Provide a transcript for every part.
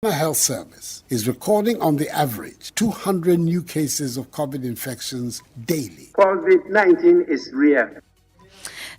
The Health Service is recording on the average 200 new cases of COVID infections daily. COVID-19 is real.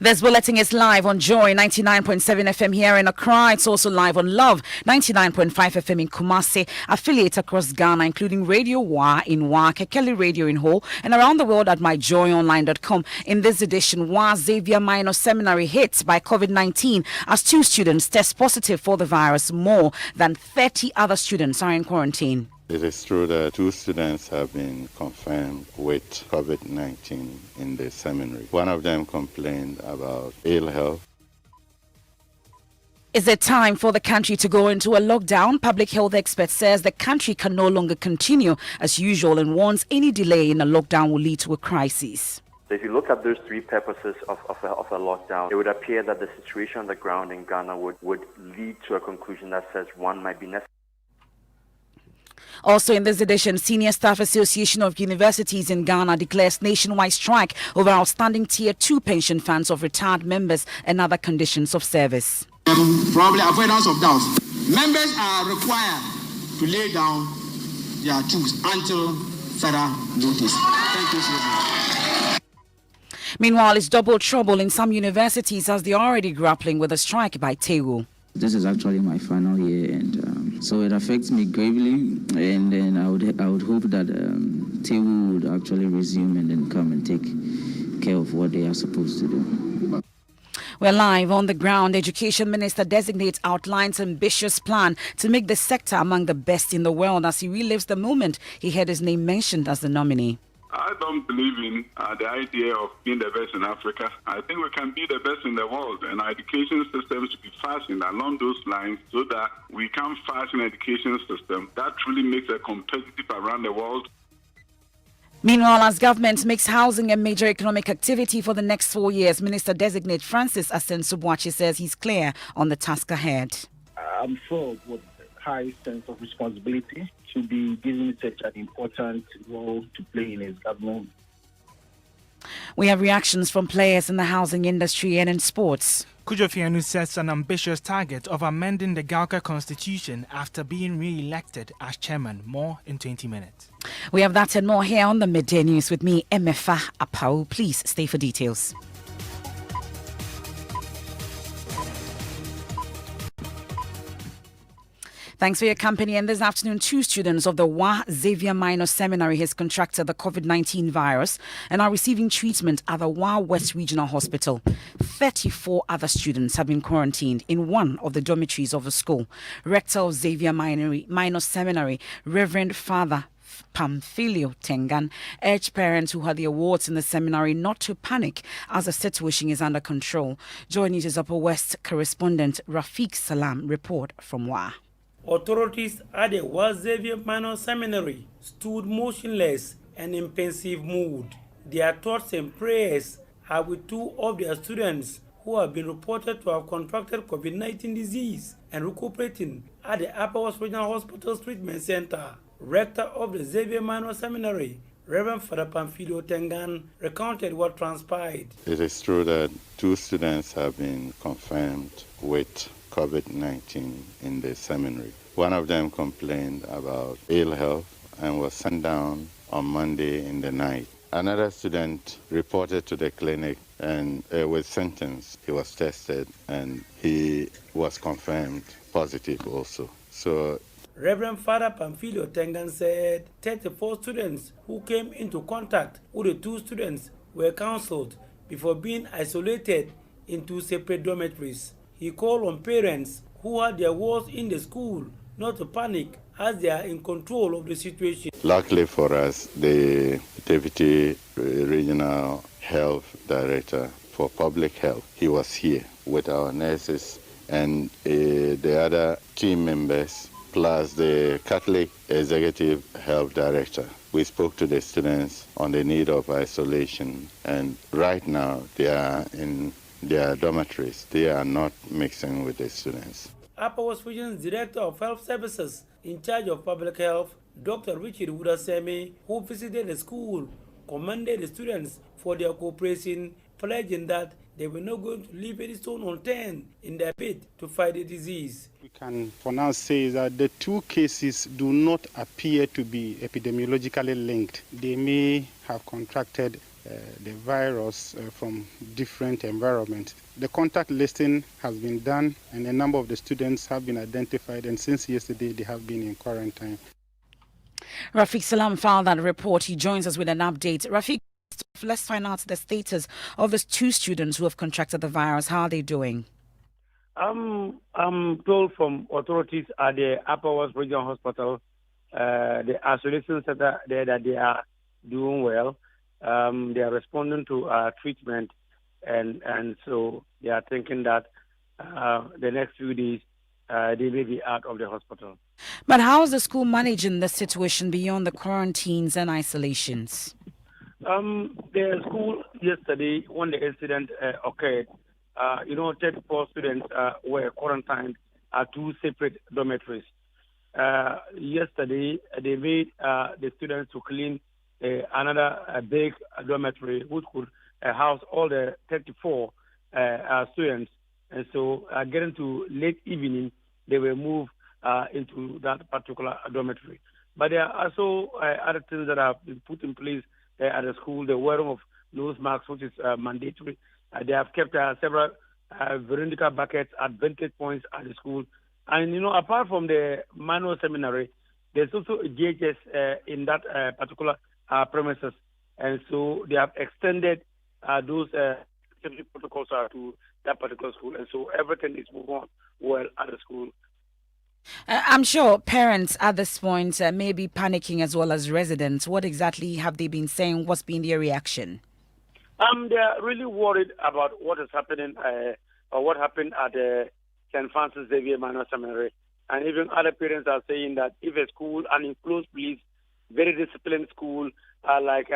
This bulletin is live on Joy 99.7 FM here in Accra. It's also live on Love 99.5 FM in Kumasi. Affiliates across Ghana, including Radio WA in WA, Kekeli Radio in Ho, and around the world at myjoyonline.com. In this edition, WA Xavier Minor Seminary hit by COVID-19 as 2 students test positive for the virus. More than 30 other students are in quarantine. It is true that 2 students have been confirmed with COVID-19 in the seminary. One of them complained about ill health. Is it time for the country to go into a lockdown? Public health expert says the country can no longer continue as usual and warns any delay in a lockdown will lead to a crisis. So if you look at those 3 purposes of a lockdown, it would appear that the situation on the ground in Ghana would lead to a conclusion that says one might be necessary. Also in this edition, Senior Staff Association of Universities in Ghana declares nationwide strike over outstanding Tier 2 pension funds of retired members and other conditions of service. Probably avoidance of doubt. Members are required to lay down their tools until further notice. Thank you so much. Meanwhile, it's double trouble in some universities as they are already grappling with a strike by TEWU. This is actually my final year, and so it affects me gravely. And then I would hope that TEWU would actually resume and then come and take care of what they are supposed to do. We're live on the ground. Education Minister Designate outlines ambitious plan to make the sector among the best in the world as he relives the moment he had his name mentioned as the nominee. I don't believe in the idea of being the best in Africa. I think we can be the best in the world, and our education system should be fashioned along those lines so that we can fashion an education system that truly makes it competitive around the world. Meanwhile, as government makes housing a major economic activity for the next 4 years, Minister Designate Francis Asen-Subuachi says he's clear on the task ahead. I'm sure with high sense of responsibility to be given such an important role to play in his government. We have reactions from players in the housing industry and in sports. Kujofianu sets an ambitious target of amending the Gauka constitution after being re-elected as chairman. More in 20 minutes. We have that and more here on the Midday News with me, Emefa Apau. Please stay for details. Thanks for your company. And this afternoon, 2 students of the WA Xavier Minor Seminary has contracted the COVID-19 virus and are receiving treatment at the WA West Regional Hospital. 34 other students have been quarantined in one of the dormitories of the school. Rector of Xavier Minor Seminary, Reverend Father Pamphilio Tengan, urged parents who had the awards in the seminary not to panic as the situation is under control. Joy News' Upper West correspondent Rafiq Salam report from WA. Authorities at the WA Xavier Minor Seminary stood motionless and in pensive mood. Their thoughts and prayers are with 2 of their students who have been reported to have contracted COVID-19 disease and recuperating at the Upper West Regional Hospital's treatment center. Rector of the Xavier Minor Seminary, Reverend Father Pamphilio Tengan, recounted what transpired. It is true that 2 students have been confirmed with COVID-19 in the seminary. One of them complained about ill health and was sent down on Monday in the night. Another student reported to the clinic and with symptoms. He was tested and he was confirmed positive also. So Reverend Father Pamphilio Tengan said 34 students who came into contact with the 2 students were counseled before being isolated in 2 separate dormitories. He called on parents who had their wards in the school not to panic as they are in control of the situation. Luckily for us, the Deputy Regional Health Director for Public Health, he was here with our nurses and the other team members, plus the Catholic Executive Health Director. We spoke to the students on the need of isolation, and right now they are in their dormitories. They are not mixing with the students. Upper West Region's Director of Health Services in charge of public health, Dr. Richard Wudasemi, who visited the school, commended the students for their cooperation, pledging that they were not going to leave any stone unturned in their bid to fight the disease. We can for now say that the two cases do not appear to be epidemiologically linked. They may have contracted the virus from different environments. The contact listing has been done and a number of the students have been identified, and since yesterday they have been in quarantine. Rafiq Salam filed that report. He joins us with an update. Rafiq, let's find out the status of the 2 students who have contracted the virus. How are they doing? I'm told from authorities at the Upper West Regional Hospital, the isolation center there, that they are doing well. They are responding to treatment, and so they are thinking that the next few days they may be out of the hospital. But how is the school managing the situation beyond the quarantines and isolations? The school yesterday, when the incident occurred, 34 students were quarantined at 2 separate dormitories. Yesterday, they made the students to clean another big dormitory which could house all the 34 students. And so getting to late evening, they were moved into that particular dormitory. But there are also other things that have been put in place at the school. The wearing of nose masks, which is mandatory. They have kept several vertical buckets at vantage points at the school. And, apart from the manual seminary, there's also a GHS in that particular premises. And so they have extended those safety protocols to that particular school. And so everything is moving on well at the school. I'm sure parents at this point may be panicking as well as residents. What exactly have they been saying? What's been their reaction? They are really worried about what is happening or what happened at St. Francis Xavier Minor Seminary. And even other parents are saying that if a school, an enclosed place, very disciplined school like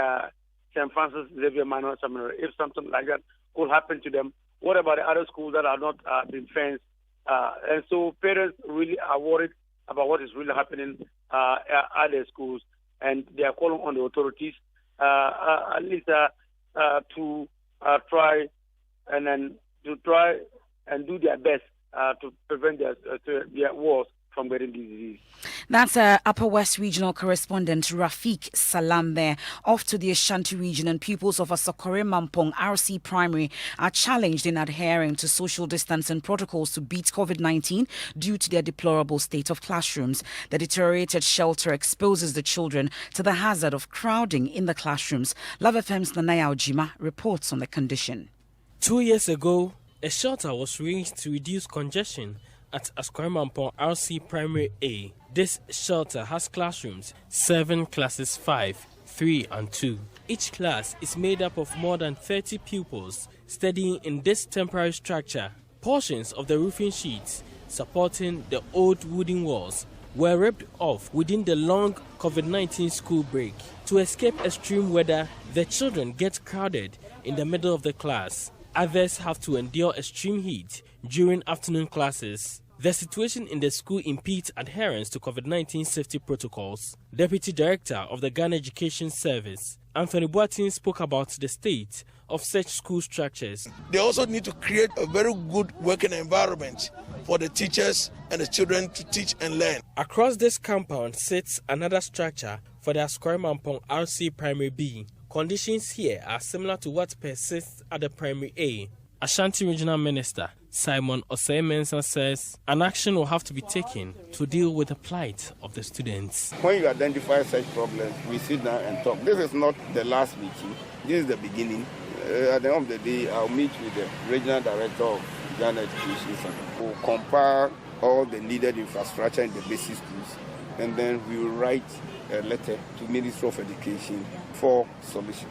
St. Francis Xavier Minor Seminary, if something like that could happen to them, what about the other schools that are not been fenced? And so parents really are worried about what is really happening at their schools, and they are calling on the authorities at least to try and do their best to prevent their wars from getting disease. That's Upper West Regional Correspondent Rafiq Salam there. Off to the Ashanti region, and pupils of Asokore Mampong RC Primary are challenged in adhering to social distancing protocols to beat COVID-19 due to their deplorable state of classrooms. The deteriorated shelter exposes the children to the hazard of crowding in the classrooms. Love FM's Nanaya Ojima reports on the condition. 2 years ago, a shelter was raised to reduce congestion at Asokore Mampong RC Primary A. This shelter has classrooms, 7 classes 5, 3 and 2. Each class is made up of more than 30 pupils studying in this temporary structure. Portions of the roofing sheets supporting the old wooden walls were ripped off within the long COVID-19 school break. To escape extreme weather, the children get crowded in the middle of the class. Others have to endure extreme heat during afternoon classes. The situation in the school impedes adherence to COVID-19 safety protocols. Deputy Director of the Ghana Education Service, Anthony Boateng, spoke about the state of such school structures. They also need to create a very good working environment for the teachers and the children to teach and learn. Across this compound sits another structure for the Asokore Mampong RC Primary B. Conditions here are similar to what persists at the Primary A. Ashanti Regional Minister Simon Osei-Mensah says an action will have to be taken to deal with the plight of the students. When you identify such problems, we sit down and talk. This is not the last meeting. This is the beginning. At the end of the day, I'll meet with the Regional Director of Ghana Education Center. We'll compile all the needed infrastructure in the basic schools, and then we will write a letter to Ministry of Education for solution.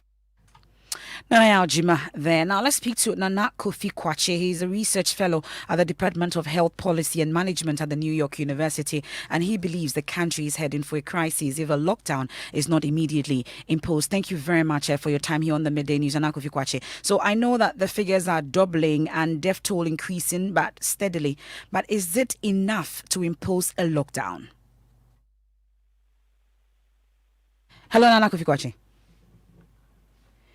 Nanaya Ojima there. Now let's speak to Nana Kofi Kwache. He's a research fellow at the Department of Health Policy and Management at the New York University, and he believes the country is heading for a crisis if a lockdown is not immediately imposed. Thank you very much for your time here on the Midday News, Nana Kofi Kwache. So I know that the figures are doubling and death toll increasing, but steadily. But is it enough to impose a lockdown? Hello, Nana Kofi Kwache.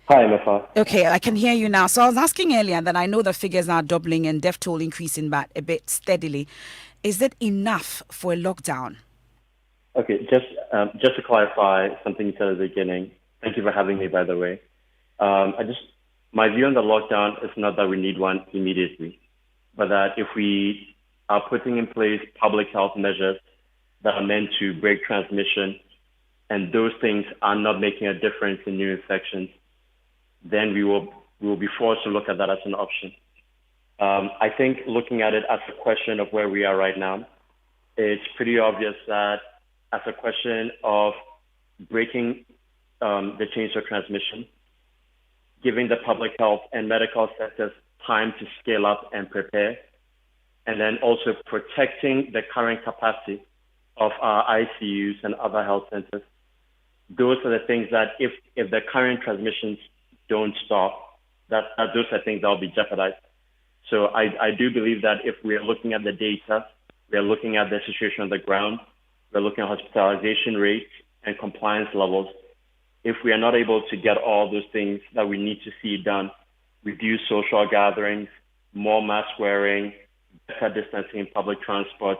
Hi, Mefa. Okay, I can hear you now. So I was asking earlier that I know the figures are doubling and death toll increasing but a bit steadily. Is it enough for a lockdown? Okay, just to clarify something you said at the beginning. Thank you for having me, by the way. My view on the lockdown is not that we need one immediately, but that if we are putting in place public health measures that are meant to break transmission, and those things are not making a difference in new infections, then we will be forced to look at that as an option. I think looking at it as a question of where we are right now, it's pretty obvious that as a question of breaking the chains of transmission, giving the public health and medical sectors time to scale up and prepare, and then also protecting the current capacity of our ICUs and other health centers. Those are the things that if the current transmissions don't stop, those are things that will be jeopardized. So I do believe that if we are looking at the data, we are looking at the situation on the ground, we're looking at hospitalization rates and compliance levels. If we are not able to get all those things that we need to see done, reduce social gatherings, more mask wearing, better distancing in public transport,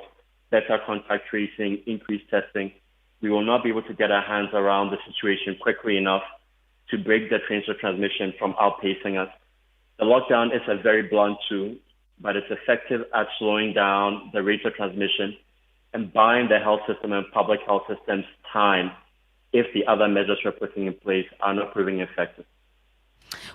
better contact tracing, increased testing, we will not be able to get our hands around the situation quickly enough to break the chains of transmission from outpacing us. The lockdown is a very blunt tool, but it's effective at slowing down the rate of transmission and buying the health system and public health systems time if the other measures we're putting in place are not proving effective.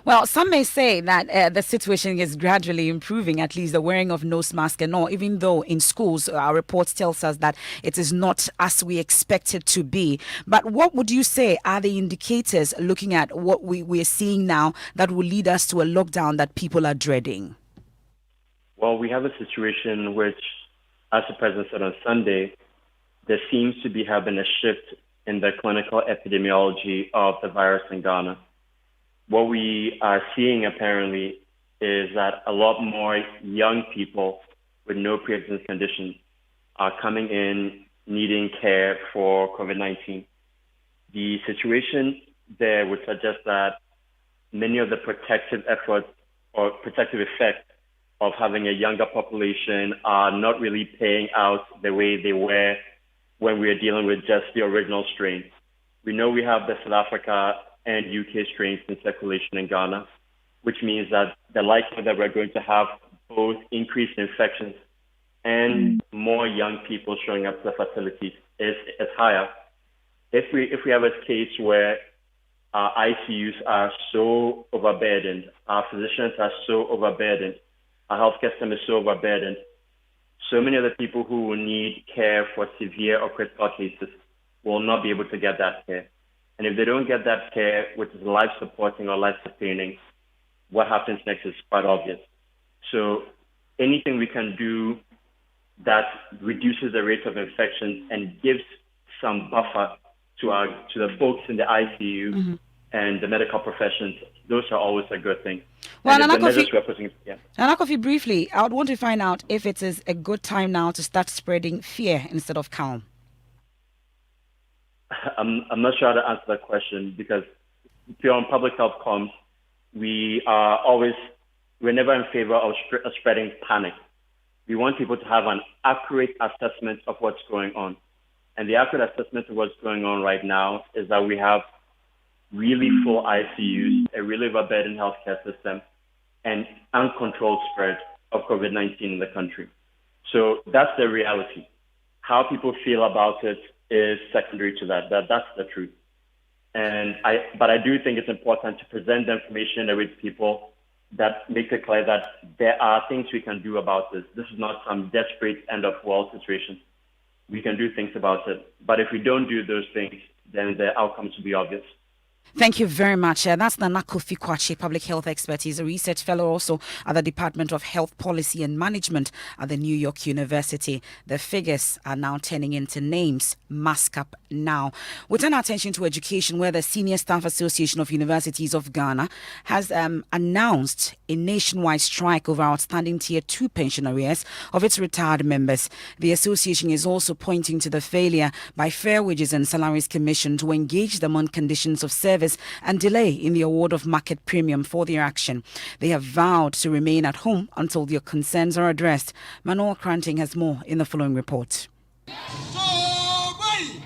Well, some may say that the situation is gradually improving, at least the wearing of nose mask and all, even though in schools, our reports tells us that it is not as we expect it to be. But what would you say are the indicators looking at what we're seeing now that will lead us to a lockdown that people are dreading? Well, we have a situation which, as the president said on Sunday, there seems to be having a shift in the clinical epidemiology of the virus in Ghana. What we are seeing apparently is that a lot more young people with no pre-existing conditions are coming in needing care for COVID-19. The situation there would suggest that many of the protective efforts or protective effects of having a younger population are not really paying out the way they were when we were dealing with just the original strain. We know we have the South Africa and UK strains in circulation in Ghana, which means that the likelihood that we're going to have both increased infections and more young people showing up to the facilities is higher. If we have a case where our ICUs are so overburdened, our physicians are so overburdened, our healthcare system is so overburdened, so many of the people who will need care for severe or critical cases will not be able to get that care. And if they don't get that care, which is life-supporting or life-sustaining, what happens next is quite obvious. So anything we can do that reduces the rate of infections and gives some buffer to the folks in the ICU and the medical professions, those are always a good thing. Well, and Nana the measures we're putting, Nana Kofi, briefly, I would want to find out if it is a good time now to start spreading fear instead of calm. I'm not sure how to answer that question because if you're on public health comms, we're never in favor of spreading panic. We want people to have an accurate assessment of what's going on. And the accurate assessment of what's going on right now is that we have really full ICUs, a really overburdened healthcare system, and uncontrolled spread of COVID-19 in the country. So that's the reality. How people feel about it is secondary to that. That's the truth. But I do think it's important to present the information with people that makes it clear that there are things we can do about this. This is not some desperate end of world situation. We can do things about it. But if we don't do those things, then the outcomes will be obvious. Thank you very much. That's Nana Kofi Kwache, public health expert. He's a research fellow also at the Department of Health Policy and Management at the New York University. The figures are now turning into names. Mask up now. We turn our attention to education, where the Senior Staff Association of Universities of Ghana has announced a nationwide strike over outstanding Tier 2 pension arrears of its retired members. The association is also pointing to the failure by Fair Wages and Salaries Commission to engage them on conditions of service service and delay in the award of market premium for their action. They have vowed to remain at home until their concerns are addressed. Manuel Kranting has more in the following report.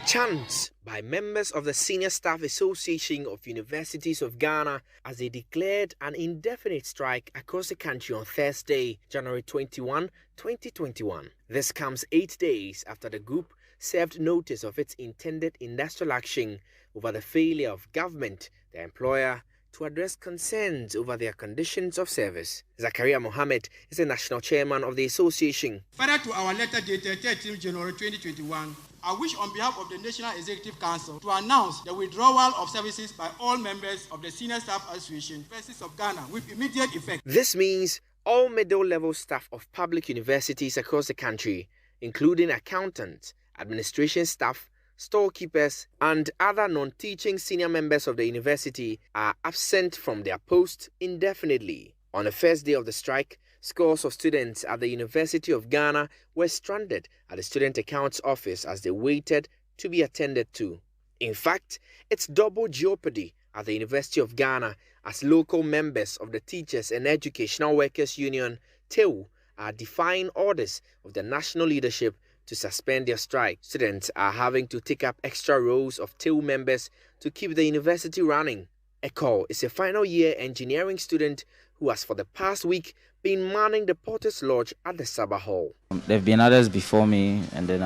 Chants by members of the Senior Staff Association of Universities of Ghana as they declared an indefinite strike across the country on Thursday, January 21, 2021. This comes 8 days after the group served notice of its intended industrial action over the failure of government, the employer, to address concerns over their conditions of service. Zakaria Mohammed is the national chairman of the association. Further to our letter dated 13 January 2021, I wish on behalf of the National Executive Council to announce the withdrawal of services by all members of the Senior Staff Association Universities of Ghana with immediate effect. This means all middle-level staff of public universities across the country, including accountants, administration staff, storekeepers, and other non-teaching senior members of the university are absent from their posts indefinitely. On the first day of the strike, scores of students at the University of Ghana were stranded at the Student Accounts Office as they waited to be attended to. In fact, it's double jeopardy at the University of Ghana as local members of the Teachers and Educational Workers Union, TEU, are defying orders of the national leadership to suspend their strike. Students are having to take up extra roles of TEU members to keep the university running. Eko is a final year engineering student who has for the past week been manning the Porter's Lodge at the Sabah Hall. There have been others before me, and then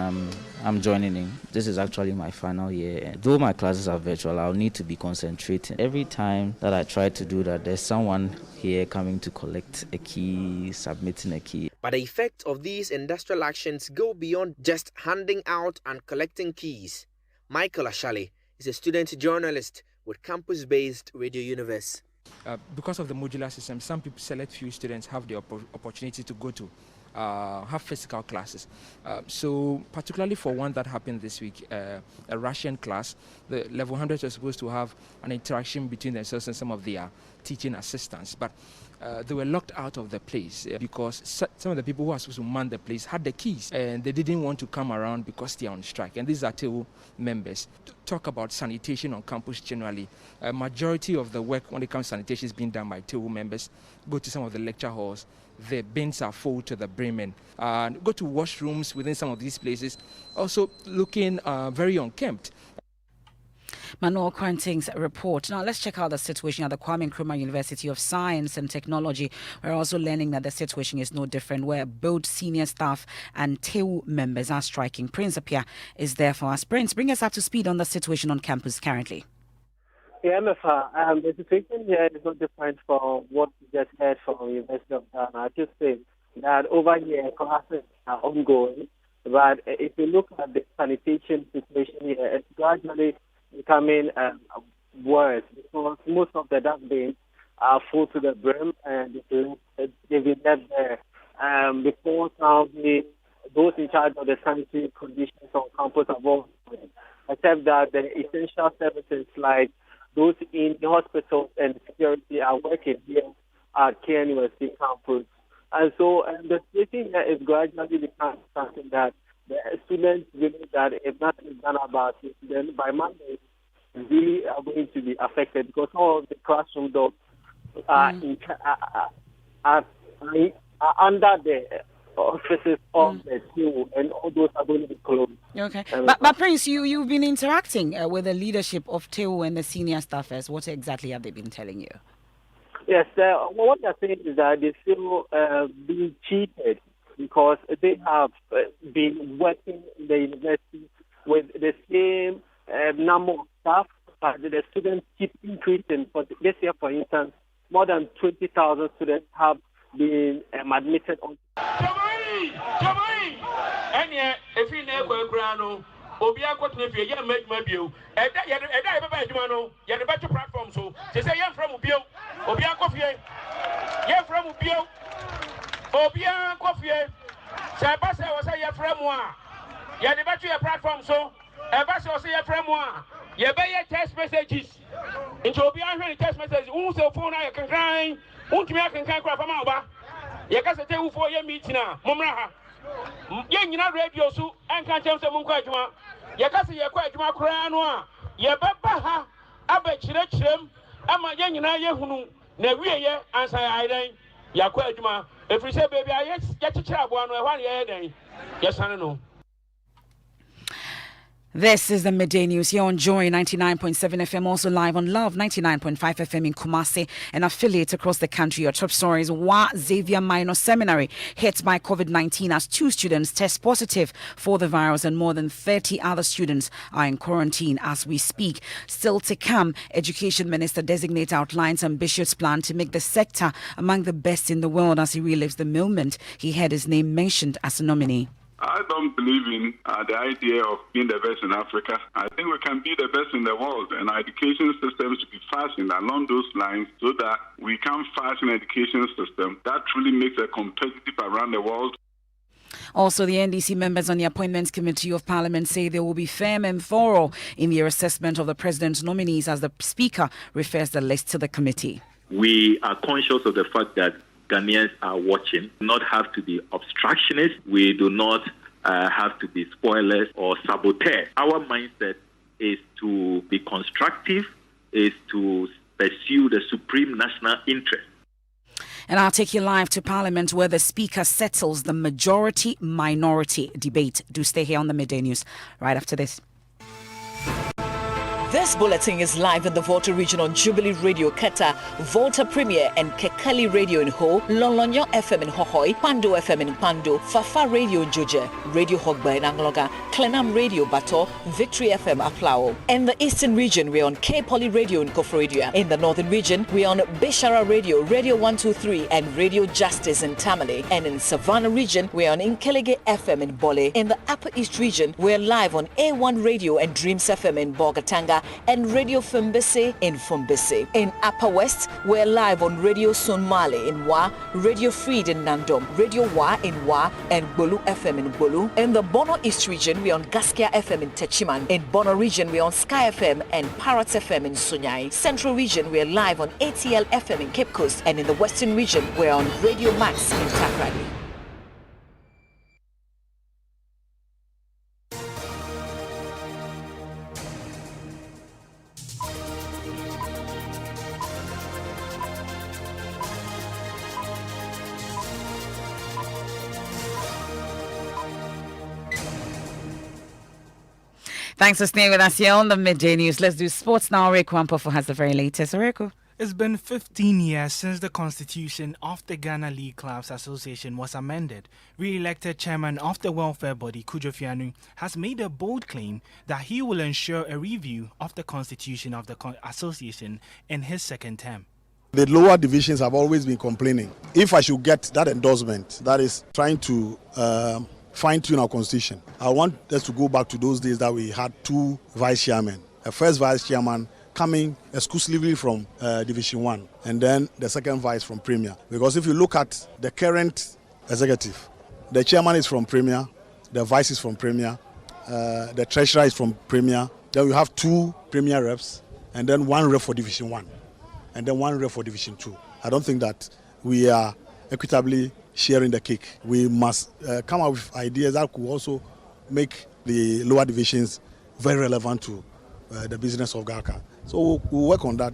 I'm joining in. This is actually my final year. Though my classes are virtual, I'll need to be concentrating. Every time that I try to do that, there's someone here coming to collect a key, submitting a key. But the effect of these industrial actions go beyond just handing out and collecting keys. Michael Ashale is a student journalist with campus-based Radio Universe. Because of the modular system, some people, select few students, have the opportunity to go to have physical classes. So particularly for one that happened this week, a Russian class, the level 100s are supposed to have an interaction between themselves and some of their teaching assistants, but they were locked out of the place because some of the people who are supposed to man the place had the keys and they didn't want to come around because they are on strike. And these are TEU members. Talk about sanitation on campus generally. A majority of the work when it comes to sanitation is being done by TEU members. Go to some of the lecture halls. The bins are full to the brim. Go to washrooms within some of these places. Also looking very unkempt. Manuel Kranting's report. Now let's check out the situation at the Kwame Nkrumah University of Science and Technology. We're also learning that the situation is no different, where both senior staff and TEU members are striking. Prince Apia is there for us. Prince, bring us up to speed on the situation on campus currently. Yeah, MFA, the situation here is not different from what we just heard from the University of Ghana. I just say that over here classes are ongoing, but if you look at the sanitation situation here, it's gradually becoming worse because most of the dustbins are full to the brim and they've been left there. Before now, those in charge of the sanitary conditions on campus have all, except that the essential services like those in the hospitals and security are working here at K University campus. And so the situation here is gradually becoming something that the students believe that if nothing is done about it, then by Monday, really are going to be affected because all of the classroom doors are under the offices of the TEU, and all those are going to be closed. Okay. But Prince, you've been interacting with the leadership of TEU and the senior staffers. What exactly have they been telling you? Yes, what they're saying is that they're still being cheated because they have been working in the university with the same number of staff, but the students keep increasing. For this year, for instance, more than 20,000 students have been admitted on. You buy text messages. Into Obian text messages. Who's the phone I can cry? Won't you make a cry from Alba? You can say for your meeting now, Momraha. Young radio so and can't tell some quite one. You can say you're quite my crown. You Baba, aba kyerɛkyerɛm ama yɛn nyinaa yɛhunu na wieyɛ ansa yɛayɛdɛn yɛakɔ adwuma ɛfiri sɛ baabi a yɛkyekyerɛ aboa no ɛhɔ ne yɛyɛ dɛn yɛsane no. This is the Midday News here on Joy 99.7 FM, also live on Love 99.5 FM in Kumasi and affiliates across the country. Your top stories: Wa Xavier Minor Seminary hit by COVID-19 as 2 students test positive for the virus and more than 30 other students are in quarantine as we speak. Still to come, Education Minister Designate outlines ambitious plan to make the sector among the best in the world as he relives the moment he had his name mentioned as a nominee. I don't believe in the idea of being the best in Africa. I think we can be the best in the world, and our education system should be fashioned along those lines so that we can fashion an education system that truly makes us competitive around the world. Also, the NDC members on the Appointments Committee of Parliament say they will be firm and thorough in their assessment of the President's nominees as the Speaker refers the list to the committee. We are conscious of the fact that Ghanaians are watching, not have to be obstructionists. We do not have to be spoilers or saboteurs. Our mindset is to be constructive, is to pursue the supreme national interest. And I'll take you live to Parliament where the Speaker settles the majority-minority debate. Do stay here on the Midday News right after this. This bulletin is live in the Volta region on Jubilee Radio Keta, Volta Premier and Kekali Radio in Ho, Lolonyo FM in Hohoi, Pando FM in Pando, Fafa Radio in Joje, Radio Hogba in Angloga, Klenam Radio Bato, Victory FM Aplao. In the Eastern region, we're on K-Poly Radio in Kofrodia. In the Northern region, we're on Bishara Radio, Radio 123 and Radio Justice in Tamale. And in Savannah region, we're on Inkelege FM in Bole. In the Upper East region, we're live on A1 Radio and Dreams FM in Bogatanga and Radio Fumbese in Fumbese. In Upper West, we're live on Radio Sonmale in Wa, Radio Freed in Nandom, Radio Wa in Wa, and Bolu FM in Bolu. In the Bono East region, we're on Gaskia FM in Techiman. In Bono region, we're on Sky FM and Parrots FM in Sunyai. Central region, we're live on ATL FM in Cape Coast. And in the Western region, we're on Radio Max in Takrady. Thanks for staying with us here on the Midday News. Let's do sports now. Reku Ampofo has the very latest. Reku. It's been 15 years since the constitution of the Ghana League Clubs Association was amended. Re-elected chairman of the welfare body, Kujo Fianu, has made a bold claim that he will ensure a review of the constitution of the association in his second term. The lower divisions have always been complaining. If I should get that endorsement, that is trying to fine-tune our constitution, I want us to go back to those days that we had 2 vice chairmen. The first vice chairman coming exclusively from Division 1, and then the second vice from Premier. Because if you look at the current executive, the chairman is from Premier, the vice is from Premier, the treasurer is from Premier, then we have 2 Premier reps, and then 1 rep for Division 1, and then 1 rep for Division 2. I don't think that we are equitably sharing the cake. We must come up with ideas that could also make the lower divisions very relevant to the business of Ghana. So we'll work on that.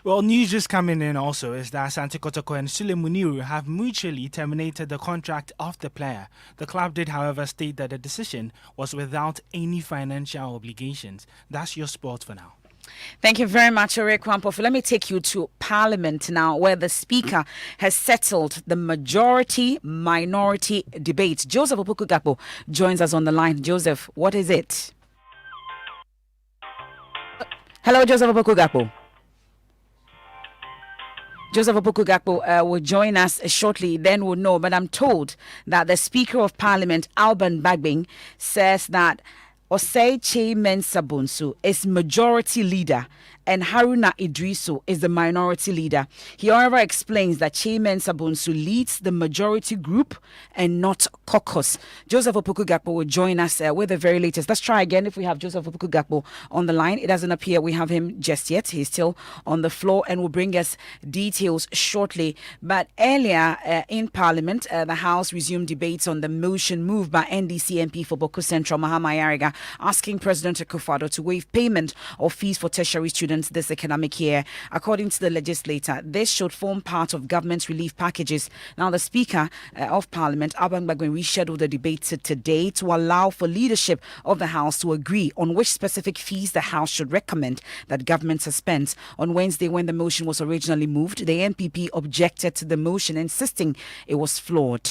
Well, news just coming in also is that Asante Kotoko and Sule Muniru have mutually terminated the contract of the player. The club did, however, state that the decision was without any financial obligations. That's your sport for now. Thank you very much, Reku Ampofo. Let me take you to Parliament now, where the Speaker has settled the majority-minority debate. Joseph Opoku-Gakpo joins us on the line. Joseph, what is it? Hello, Joseph Opoku-Gakpo. Joseph Opoku-Gakpo will join us shortly, then we'll know. But I'm told that the Speaker of Parliament, Alban Bagbing, says that Osei Mensah Bonsu is majority leader and Haruna Idrisu is the minority leader. He, however, explains that Chairman Sabunsu leads the majority group and not caucus. Joseph Opoku-Gakpo will join us with the very latest. Let's try again if we have Joseph Opoku-Gakpo on the line. It doesn't appear we have him just yet. He's still on the floor and will bring us details shortly. But earlier in Parliament, the House resumed debates on the motion moved by NDC MP for Boku Central, Mahama Yariga, asking President Akufo-Addo to waive payment of fees for tertiary students this academic year. According to the legislator, this should form part of government relief packages. Now, the Speaker of Parliament, Alban Bagwin, rescheduled the debate to today to allow for leadership of the House to agree on which specific fees the House should recommend that government suspends. On Wednesday, when the motion was originally moved, the NPP objected to the motion, insisting it was flawed.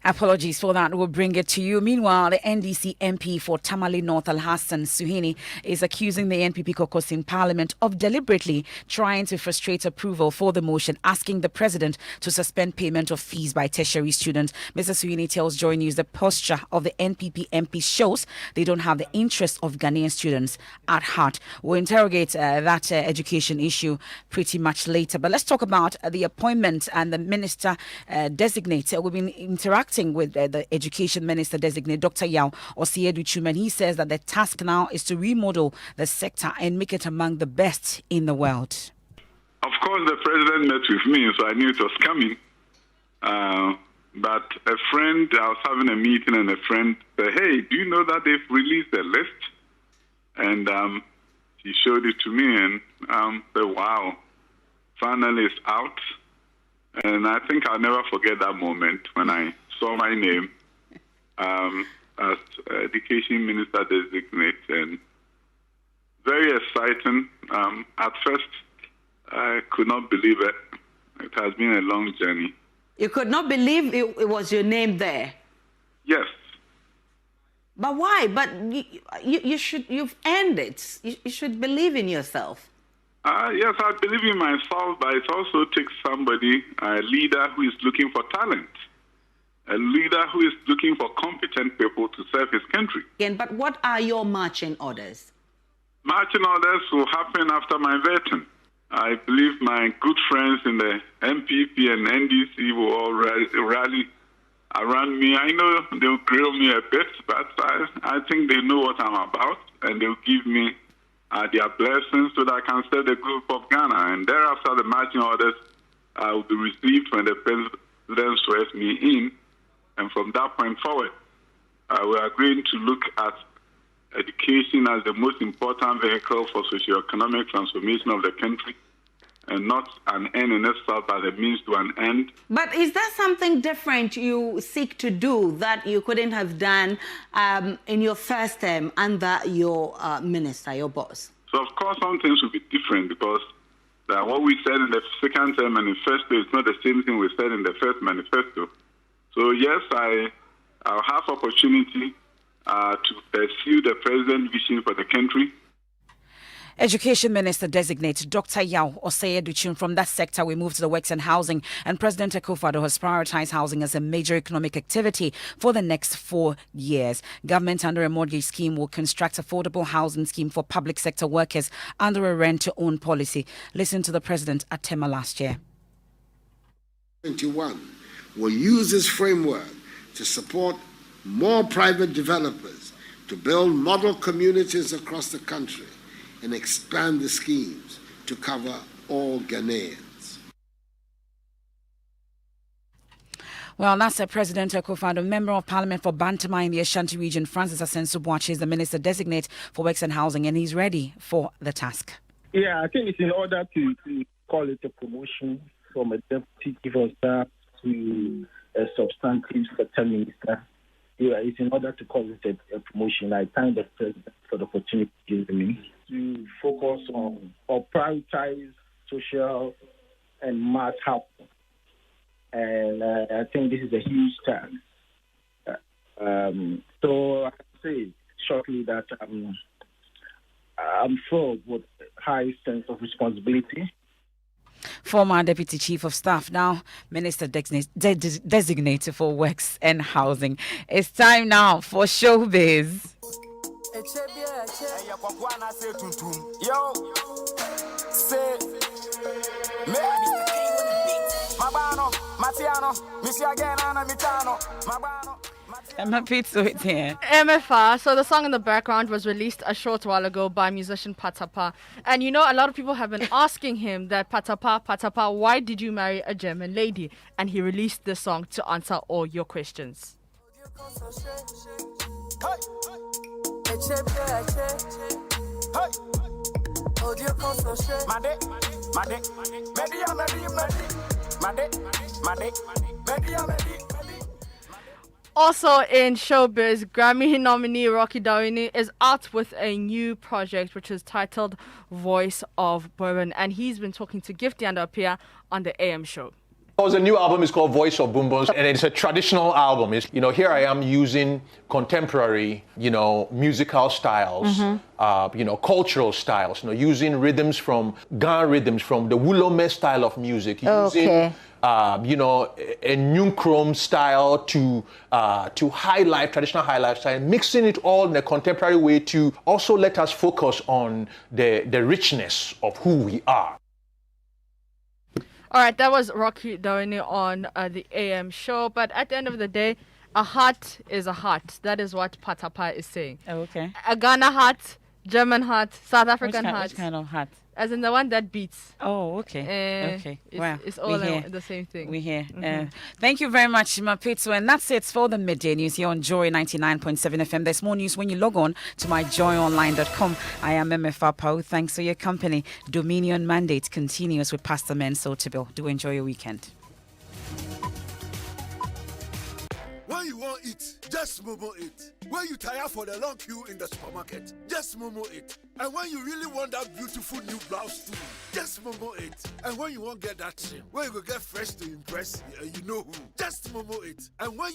Apologies for that. We'll bring it to you. Meanwhile, the NDC MP for Tamale North, Al-Hassan Suhini, is accusing the NPP caucus in Parliament of deliberately trying to frustrate approval for the motion, asking the President to suspend payment of fees by tertiary students. Mr. Suhini tells Joy News the posture of the NPP MP shows they don't have the interest of Ghanaian students at heart. We'll interrogate that education issue pretty much later. But let's talk about the appointment and the minister designate. We've been interacting with the Education Minister designate, Dr. Yao Osei-Edu-Chum, and he says that the task now is to remodel the sector and make it among the best in the world. Of course, the president met with me, so I knew it was coming. But a friend, I was having a meeting, and a friend said, "Hey, do you know that they've released the list?" And he showed it to me, and said, "Wow, finally it's out." And I think I'll never forget that moment when I saw my name as Education Minister Designate, and very exciting. At first, I could not believe it. It has been a long journey. You could not believe it was your name there? Yes. But why? But you've earned it. You should believe in yourself. Yes, I believe in myself, but it also takes somebody, a leader who is looking for talent, a leader who is looking for competent people to serve his country. Again, but what are your marching orders? Marching orders will happen after my vetting. I believe my good friends in the MPP and NDC will all rally around me. I know they'll grill me a bit, but I think they know what I'm about, and they'll give me their blessings so that I can serve the group of Ghana. And thereafter, the marching orders will be received when the president swears me in. And from that point forward, we are going to look at education as the most important vehicle for socio-economic transformation of the country, and not an end in itself, but a means to an end. But is there something different you seek to do that you couldn't have done in your first term under your minister, your boss? So, of course, some things will be different because what we said in the second term manifesto is not the same thing we said in the first manifesto. So, yes, I'll have opportunity to pursue the president's vision for the country. Education Minister designate Dr. Yao Osei-Edu-Chum. From that sector, we move to the works and housing. And President Akufo-Addo has prioritized housing as a major economic activity for the next 4 years. Government under a mortgage scheme will construct affordable housing scheme for public sector workers under a rent-to-own policy. Listen to the president at Tema last year. 21 will use this framework to support more private developers to build model communities across the country and expand the schemes to cover all Ghanaians. Well, that's President Akufo-Addo. Member of Parliament for Bantama in the Ashanti region, Francis Asensu-Boakye, is the Minister Designate for Works and Housing, and he's ready for the task. Yeah, I think it's in order to call it a promotion from a deputy chief of staff to a substantive sector minister. Yeah, it's in order to call it a promotion. I thank the president for the opportunity given me to focus on or prioritize social and mass housing. And I think this is a huge task. So I say shortly that I'm full with a high sense of responsibility. Former Deputy Chief of Staff, now Minister Designated for Works and Housing. It's time now for Showbiz. Emma Pizzo is here. MFR. So the song in the background was released a short while ago by musician Patapa. And you know, a lot of people have been asking him that, Patapa, why did you marry a German lady? And he released this song to answer all your questions. Also in showbiz, Grammy nominee Rocky Dawini is out with a new project which is titled Voice of Bourbon, and he's been talking to Gifty and Apia on the AM show. The new album is called Voice of Bourbon, and it's a traditional album. It's, here I am using contemporary, musical styles, cultural styles, using rhythms from Ghana rhythms, from the Wulome style of music, using a new chrome style to traditional high life style, mixing it all in a contemporary way to also let us focus on the richness of who we are. All right, that was Rocky Dawini on the AM show. But at the end of the day, a heart is a heart. That is what Patapa is saying. Oh, okay. A Ghana heart, German heart, South African heart. Which kind of heart? As in the one that beats. Oh, okay. Okay. Wow. It's all the same thing. We're here. Thank you very much, Mapitsu. And that's it for the Midday News here on Joy 99.7 FM. There's more news when you log on to myjoyonline.com. I am MFR Pau. Thanks for your company. Dominion Mandate continues with Pastor Menso Tibil. Do enjoy your weekend. When you want it, just Momo it. When you tire for the long queue in the supermarket, just Momo it. And when you really want that beautiful new blouse too, just Momo it. And when you won't get that trim, when you go get fresh to impress, you know who, just Momo it. And when you